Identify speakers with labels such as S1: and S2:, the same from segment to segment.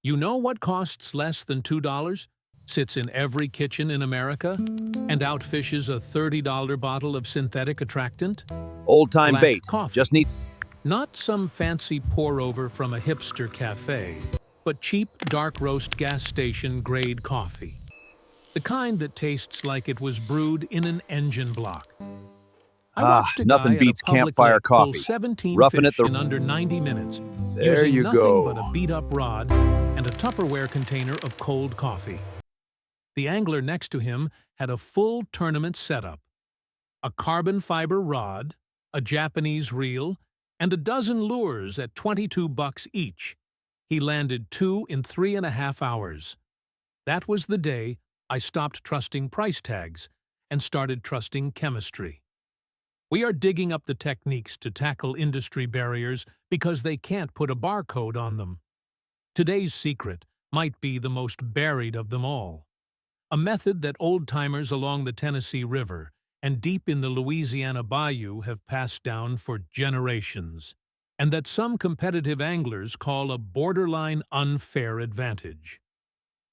S1: You know what costs less than $2, sits in every kitchen in America, and outfishes a $30 bottle of synthetic attractant?
S2: Old-time
S1: Black
S2: bait.
S1: coffee.
S2: Just need...
S1: Not some fancy pour-over from a hipster cafe, but cheap, dark roast gas station grade coffee. The kind that tastes like it was brewed in an engine block. I watched a
S2: Nothing
S1: guy at a
S2: beats
S1: public
S2: campfire
S1: lake pull
S2: coffee.
S1: 17
S2: Roughing it
S1: fish
S2: the...
S1: in under 90 minutes,
S2: There
S1: using
S2: you
S1: nothing
S2: go.
S1: but a beat-up rod and a Tupperware container of cold coffee. The angler next to him had a full tournament setup: a carbon fiber rod, a Japanese reel, and a dozen lures at $22 each. He landed 2 in 3.5 hours. That was the day I stopped trusting price tags and started trusting chemistry. We are digging up the techniques to tackle industry barriers because they can't put a barcode on them. Today's secret might be the most buried of them all. A method that old-timers along the Tennessee River and deep in the Louisiana bayou have passed down for generations, and that some competitive anglers call a borderline unfair advantage.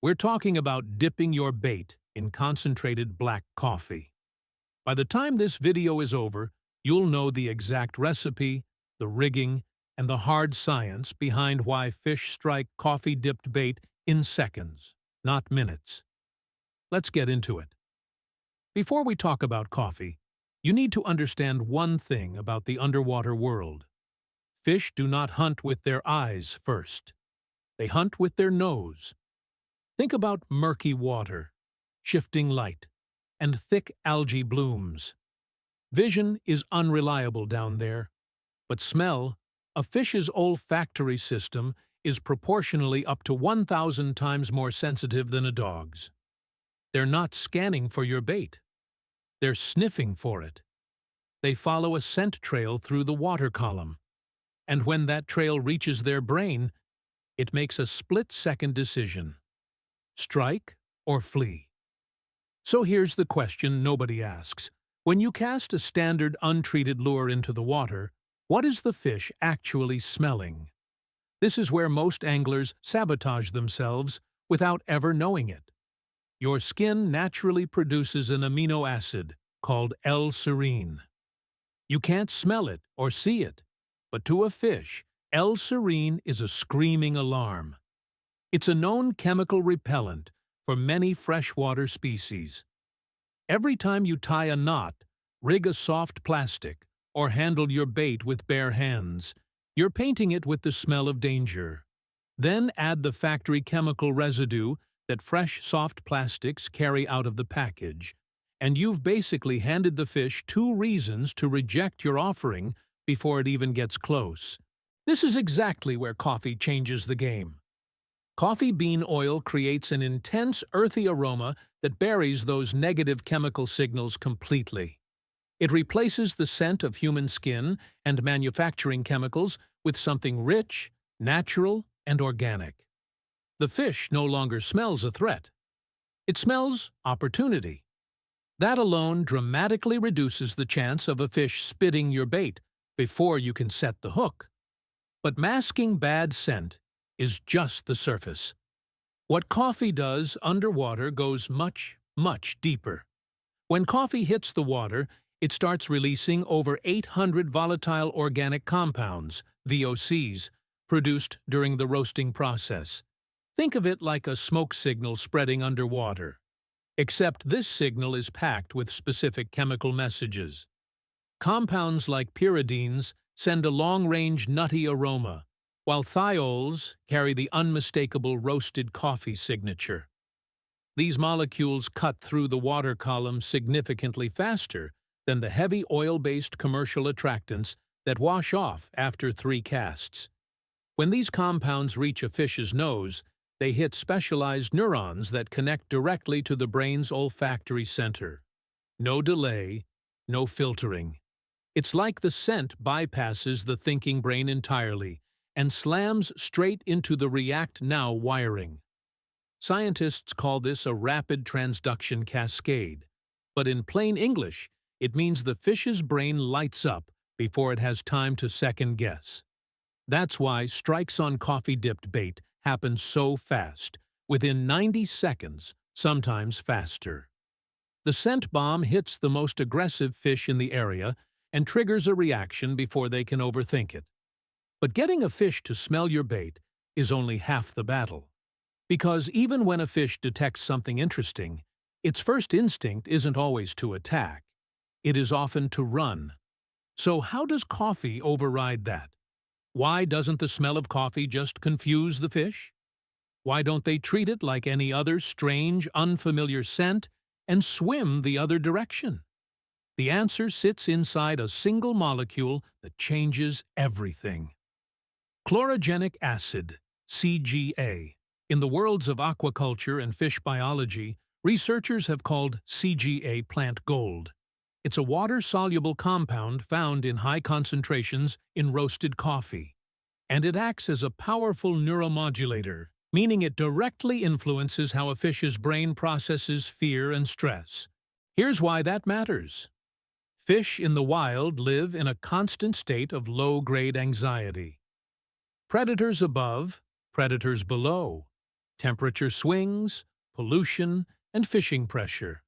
S1: We're talking about dipping your bait in concentrated black coffee. By the time this video is over, you'll know the exact recipe, the rigging, and the hard science behind why fish strike coffee-dipped bait in seconds, not minutes. Let's get into it. Before we talk about coffee, you need to understand one thing about the underwater world. Fish do not hunt with their eyes first. They hunt with their nose. Think about murky water, shifting light, and thick algae blooms. Vision is unreliable down there, but smell, a fish's olfactory system, is proportionally up to 1,000 times more sensitive than a dog's. They're not scanning for your bait. They're sniffing for it. They follow a scent trail through the water column, and when that trail reaches their brain, it makes a split-second decision: strike or flee. So here's the question nobody asks. When you cast a standard untreated lure into the water, what is the fish actually smelling? This is where most anglers sabotage themselves without ever knowing it. Your skin naturally produces an amino acid called L-serine. You can't smell it or see it, but to a fish, L-serine is a screaming alarm. It's a known chemical repellent for many freshwater species. Every time you tie a knot, rig a soft plastic, or handle your bait with bare hands, you're painting it with the smell of danger. Then add the factory chemical residue that fresh soft plastics carry out of the package, and you've basically handed the fish 2 reasons to reject your offering before it even gets close. This is exactly where coffee changes the game. Coffee bean oil creates an intense, earthy aroma that buries those negative chemical signals completely. It replaces the scent of human skin and manufacturing chemicals with something rich, natural, and organic. The fish no longer smells a threat. It smells opportunity. That alone dramatically reduces the chance of a fish spitting your bait before you can set the hook. But masking bad scent is just the surface. What coffee does underwater goes much, much deeper. When coffee hits the water, it starts releasing over 800 volatile organic compounds, VOCs, produced during the roasting process. Think of it like a smoke signal spreading underwater. Except this signal is packed with specific chemical messages. Compounds like pyridines send a long-range nutty aroma, while thiols carry the unmistakable roasted coffee signature. These molecules cut through the water column significantly faster than the heavy oil-based commercial attractants that wash off after 3 casts. When these compounds reach a fish's nose, they hit specialized neurons that connect directly to the brain's olfactory center. No delay, no filtering. It's like the scent bypasses the thinking brain entirely and slams straight into the react now wiring. Scientists call this a rapid transduction cascade, but in plain English, it means the fish's brain lights up before it has time to second guess. That's why strikes on coffee-dipped bait happen so fast, within 90 seconds, sometimes faster. The scent bomb hits the most aggressive fish in the area and triggers a reaction before they can overthink it. But getting a fish to smell your bait is only half the battle. Because even when a fish detects something interesting, its first instinct isn't always to attack. It is often to run. So how does coffee override that? Why doesn't the smell of coffee just confuse the fish? Why don't they treat it like any other strange, unfamiliar scent and swim the other direction? The answer sits inside a single molecule that changes everything. Chlorogenic acid, CGA. In the worlds of aquaculture and fish biology, researchers have called CGA plant gold. It's a water-soluble compound found in high concentrations in roasted coffee. And it acts as a powerful neuromodulator, meaning it directly influences how a fish's brain processes fear and stress. Here's why that matters. Fish in the wild live in a constant state of low-grade anxiety. Predators above, predators below, temperature swings, pollution, and fishing pressure.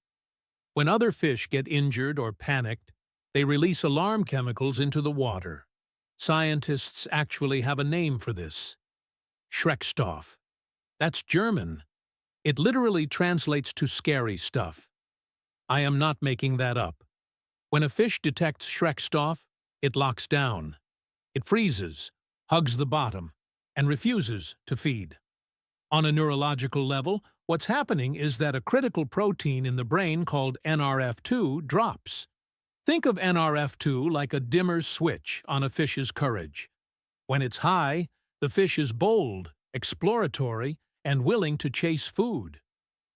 S1: When other fish get injured or panicked, they release alarm chemicals into the water. Scientists actually have a name for this. Schreckstoff. That's German. It literally translates to scary stuff. I am not making that up. When a fish detects Schreckstoff, it locks down. It freezes, hugs the bottom, and refuses to feed. On a neurological level, what's happening is that a critical protein in the brain called NRF2 drops. Think of NRF2 like a dimmer switch on a fish's courage. When it's high, the fish is bold, exploratory, and willing to chase food.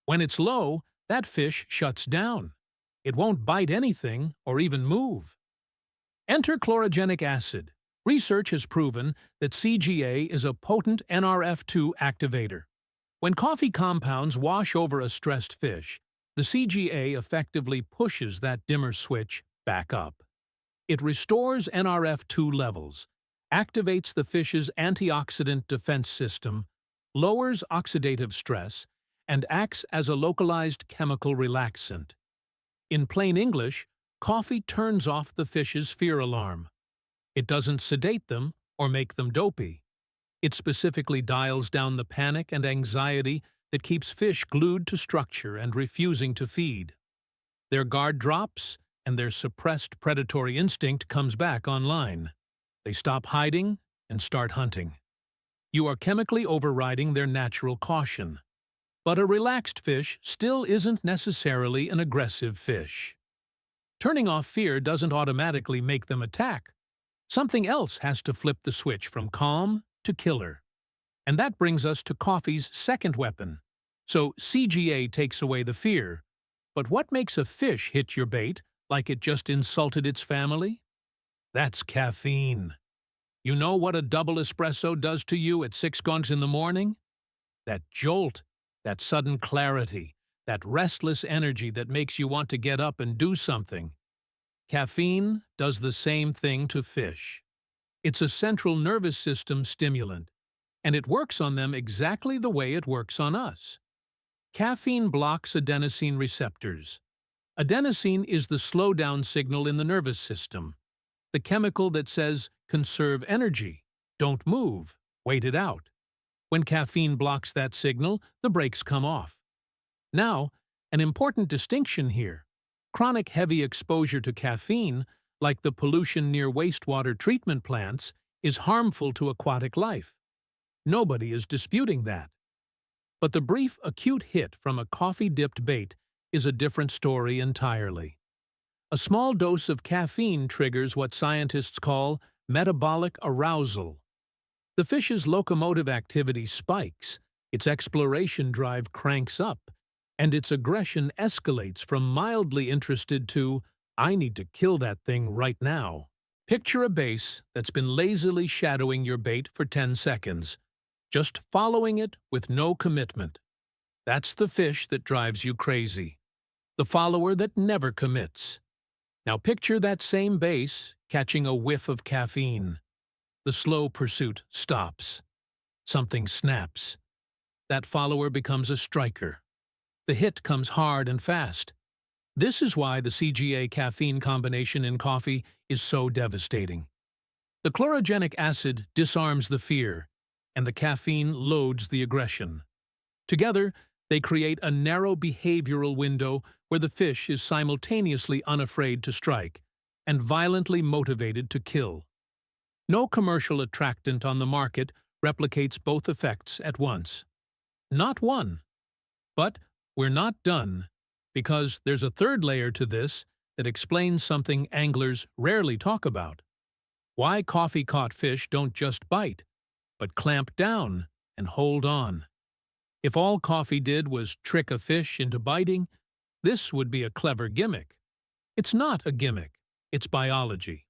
S1: When it's low, that fish shuts down. It won't bite anything or even move. Enter chlorogenic acid. Research has proven that CGA is a potent NRF2 activator. When coffee compounds wash over a stressed fish, the CGA effectively pushes that dimmer switch back up. It restores NRF2 levels, activates the fish's antioxidant defense system, lowers oxidative stress, and acts as a localized chemical relaxant. In plain English, coffee turns off the fish's fear alarm. It doesn't sedate them or make them dopey. It specifically dials down the panic and anxiety that keeps fish glued to structure and refusing to feed. Their guard drops, and their suppressed predatory instinct comes back online. They stop hiding and start hunting. You are chemically overriding their natural caution. But a relaxed fish still isn't necessarily an aggressive fish. Turning off fear doesn't automatically make them attack. Something else has to flip the switch from calm to killer. And that brings us to coffee's second weapon. So CGA takes away the fear. But what makes a fish hit your bait like it just insulted its family? That's caffeine. You know what a double espresso does to you at 6 guns in the morning? That jolt, that sudden clarity, that restless energy that makes you want to get up and do something. Caffeine does the same thing to fish. It's a central nervous system stimulant, and it works on them exactly the way it works on us. Caffeine blocks adenosine receptors. Adenosine is the slowdown signal in the nervous system, the chemical that says, conserve energy, don't move, wait it out. When caffeine blocks that signal, the brakes come off. Now, an important distinction here. Chronic heavy exposure to caffeine, like the pollution near wastewater treatment plants, is harmful to aquatic life. Nobody is disputing that. But the brief acute hit from a coffee-dipped bait is a different story entirely. A small dose of caffeine triggers what scientists call metabolic arousal. The fish's locomotive activity spikes, its exploration drive cranks up, and its aggression escalates from mildly interested to, I need to kill that thing right now. Picture a base that's been lazily shadowing your bait for 10 seconds, just following it with no commitment. That's the fish that drives you crazy, the follower that never commits. Now picture that same base catching a whiff of caffeine. The slow pursuit stops. Something snaps. That follower becomes a striker. The hit comes hard and fast. This is why the CGA caffeine combination in coffee is so devastating. The chlorogenic acid disarms the fear, and the caffeine loads the aggression. Together, they create a narrow behavioral window where the fish is simultaneously unafraid to strike and violently motivated to kill. No commercial attractant on the market replicates both effects at once. Not one. But we're not done, because there's a third layer to this that explains something anglers rarely talk about. Why coffee-caught fish don't just bite, but clamp down and hold on. If all coffee did was trick a fish into biting, this would be a clever gimmick. It's not a gimmick, it's biology.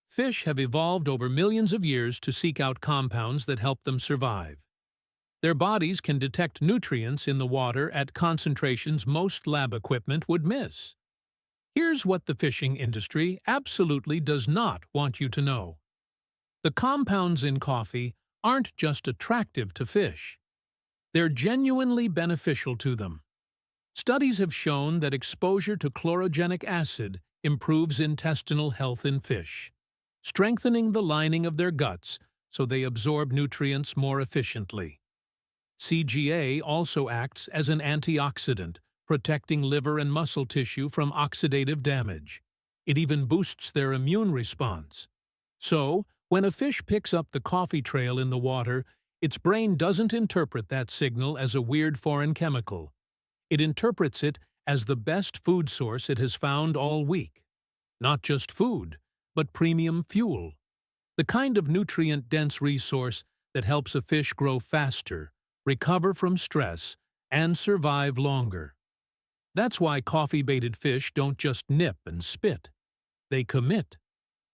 S1: Fish have evolved over millions of years to seek out compounds that help them survive. Their bodies can detect nutrients in the water at concentrations most lab equipment would miss. Here's what the fishing industry absolutely does not want you to know. The compounds in coffee aren't just attractive to fish. They're genuinely beneficial to them. Studies have shown that exposure to chlorogenic acid improves intestinal health in fish, strengthening the lining of their guts so they absorb nutrients more efficiently. CGA also acts as an antioxidant, protecting liver and muscle tissue from oxidative damage. It even boosts their immune response. So, when a fish picks up the coffee trail in the water, its brain doesn't interpret that signal as a weird foreign chemical. It interprets it as the best food source it has found all week. Not just food, but premium fuel. The kind of nutrient-dense resource that helps a fish grow faster, recover from stress, and survive longer. That's why coffee-baited fish don't just nip and spit. They commit.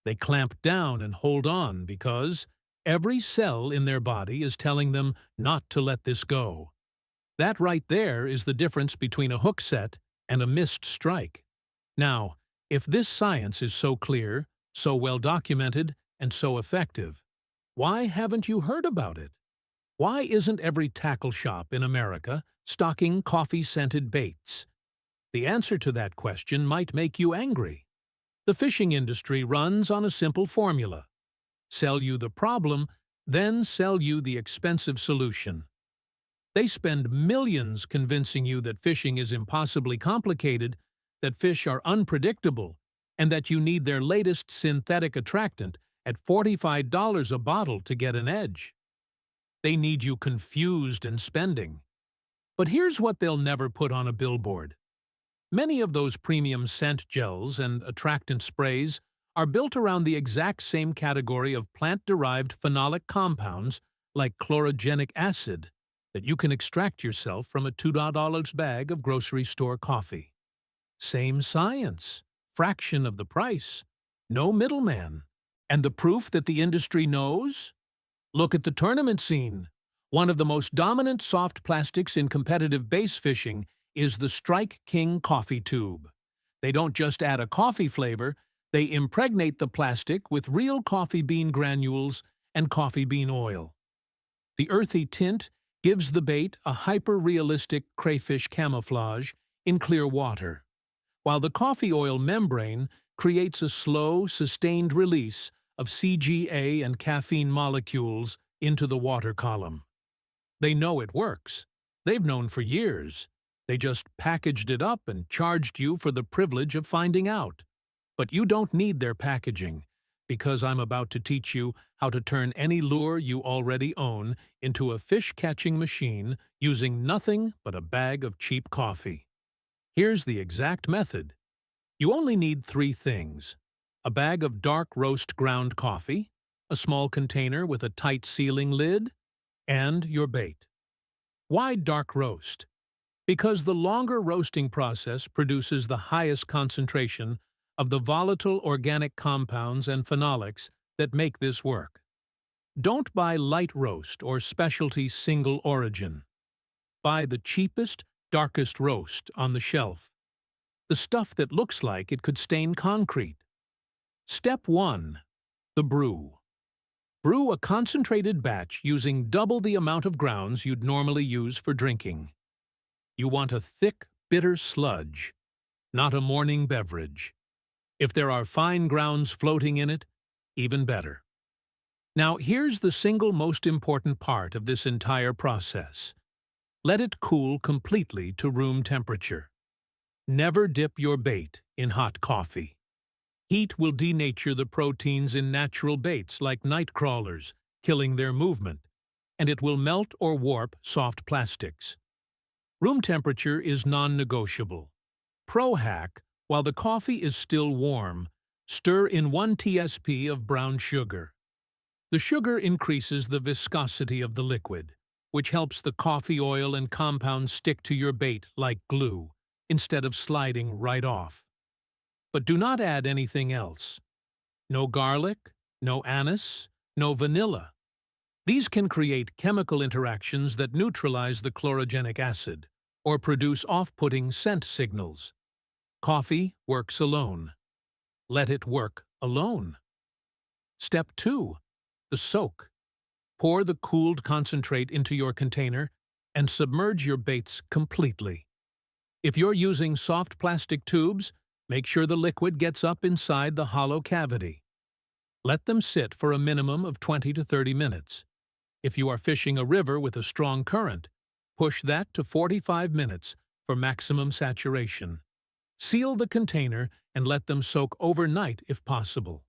S1: They clamp down and hold on because every cell in their body is telling them not to let this go. That right there is the difference between a hook set and a missed strike. Now, if this science is so clear, so well documented, and so effective, why haven't you heard about it? Why isn't every tackle shop in America stocking coffee-scented baits? The answer to that question might make you angry. The fishing industry runs on a simple formula. Sell you the problem, then sell you the expensive solution. They spend millions convincing you that fishing is impossibly complicated, that fish are unpredictable, and that you need their latest synthetic attractant at $45 a bottle to get an edge. They need you confused and spending. But here's what they'll never put on a billboard. Many of those premium scent gels and attractant sprays are built around the exact same category of plant-derived phenolic compounds like chlorogenic acid that you can extract yourself from a $2 bag of grocery store coffee. Same science, fraction of the price, no middleman. And the proof that the industry knows? Look at the tournament scene. One of the most dominant soft plastics in competitive bass fishing is the Strike King coffee tube. They don't just add a coffee flavor, they impregnate the plastic with real coffee bean granules and coffee bean oil. The earthy tint gives the bait a hyper-realistic crayfish camouflage in clear water, while the coffee oil membrane creates a slow, sustained release of CGA and caffeine molecules into the water column. They know it works. They've known for years. They just packaged it up and charged you for the privilege of finding out. But you don't need their packaging, because I'm about to teach you how to turn any lure you already own into a fish-catching machine using nothing but a bag of cheap coffee. Here's the exact method. You only need 3 things: a bag of dark roast ground coffee, a small container with a tight sealing lid, and your bait. Why dark roast? Because the longer roasting process produces the highest concentration of the volatile organic compounds and phenolics that make this work. Don't buy light roast or specialty single origin. Buy the cheapest, darkest roast on the shelf. The stuff that looks like it could stain concrete. Step 1. The brew. Brew a concentrated batch using double the amount of grounds you'd normally use for drinking. You want a thick, bitter sludge, not a morning beverage. If there are fine grounds floating in it, even better. Now here's the single most important part of this entire process. Let it cool completely to room temperature. Never dip your bait in hot coffee. Heat will denature the proteins in natural baits like night crawlers, killing their movement, and it will melt or warp soft plastics. Room temperature is non-negotiable. Pro hack, while the coffee is still warm, stir in 1 tsp of brown sugar. The sugar increases the viscosity of the liquid, which helps the coffee oil and compounds stick to your bait like glue, instead of sliding right off. But do not add anything else. No garlic, no anise, no vanilla. These can create chemical interactions that neutralize the chlorogenic acid or produce off-putting scent signals. Coffee works alone. Let it work alone. Step 2. The soak. Pour the cooled concentrate into your container and submerge your baits completely. If you're using soft plastic tubes, make sure the liquid gets up inside the hollow cavity. Let them sit for a minimum of 20 to 30 minutes. If you are fishing a river with a strong current, push that to 45 minutes for maximum saturation. Seal the container and let them soak overnight if possible.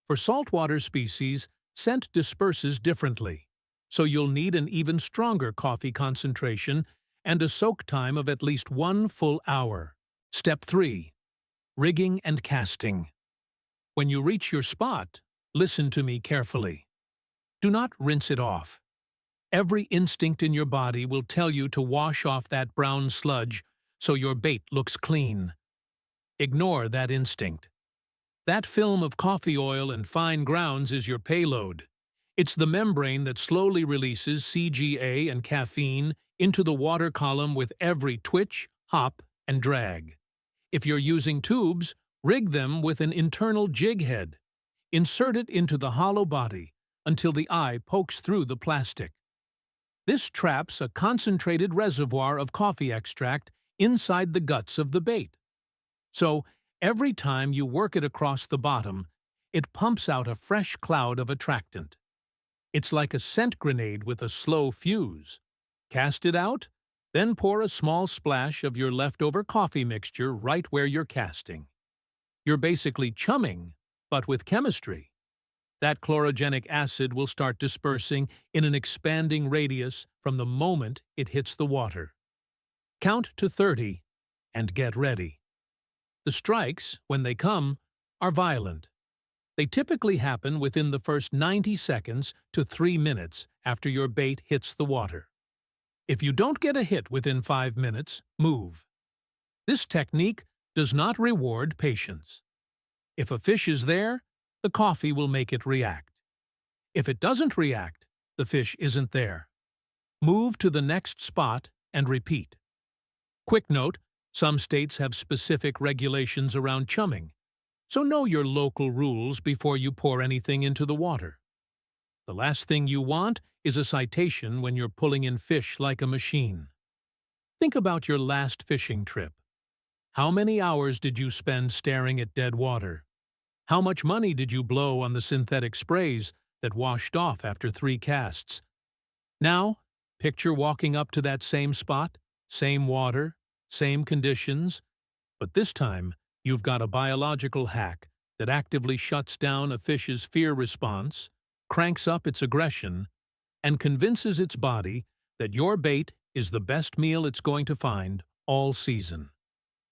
S1: For saltwater species, scent disperses differently, so you'll need an even stronger coffee concentration and a soak time of at least 1 full hour. Step 3. Rigging and casting. When you reach your spot, listen to me carefully. Do not rinse it off. Every instinct in your body will tell you to wash off that brown sludge so your bait looks clean. Ignore that instinct. That film of coffee oil and fine grounds is your payload. It's the membrane that slowly releases CGA and caffeine into the water column with every twitch, hop, and drag. If you're using tubes, rig them with an internal jig head. Insert it into the hollow body until the eye pokes through the plastic. This traps a concentrated reservoir of coffee extract inside the guts of the bait. So, every time you work it across the bottom, it pumps out a fresh cloud of attractant. It's like a scent grenade with a slow fuse. Cast it out, then pour a small splash of your leftover coffee mixture right where you're casting. You're basically chumming, but with chemistry. That chlorogenic acid will start dispersing in an expanding radius from the moment it hits the water. Count to 30 and get ready. The strikes, when they come, are violent. They typically happen within the first 90 seconds to 3 minutes after your bait hits the water. If you don't get a hit within 5 minutes, move. This technique does not reward patience. If a fish is there, the coffee will make it react. If it doesn't react, the fish isn't there. Move to the next spot and repeat. Quick note, some states have specific regulations around chumming, so know your local rules before you pour anything into the water. The last thing you want is a citation when you're pulling in fish like a machine. Think about your last fishing trip. How many hours did you spend staring at dead water? How much money did you blow on the synthetic sprays that washed off after 3 casts? Now, picture walking up to that same spot, same water, same conditions, but this time you've got a biological hack that actively shuts down a fish's fear response, cranks up its aggression, and convinces its body that your bait is the best meal it's going to find all season.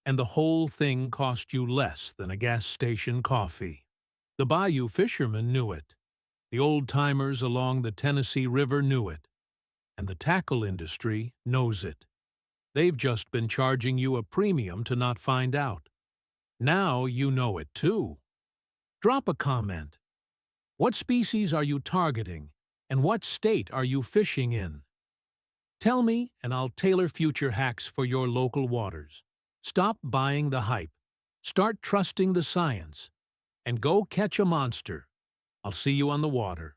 S1: And the whole thing cost you less than a gas station coffee. The bayou fishermen knew it. The old-timers along the Tennessee River knew it. And the tackle industry knows it. They've just been charging you a premium to not find out. Now you know it too. Drop a comment. What species are you targeting, and what state are you fishing in? Tell me, and I'll tailor future hacks for your local waters. Stop buying the hype. Start trusting the science. And go catch a monster. I'll see you on the water.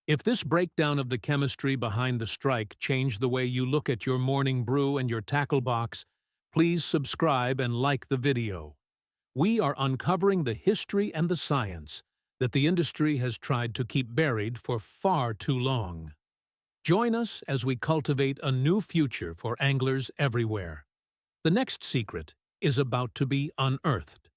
S1: If this breakdown of the chemistry behind the strike changed the way you look at your morning brew and your tackle box, please subscribe and like the video. We are uncovering the history and the science that the industry has tried to keep buried for far too long. Join us as we cultivate a new future for anglers everywhere. The next secret is about to be unearthed.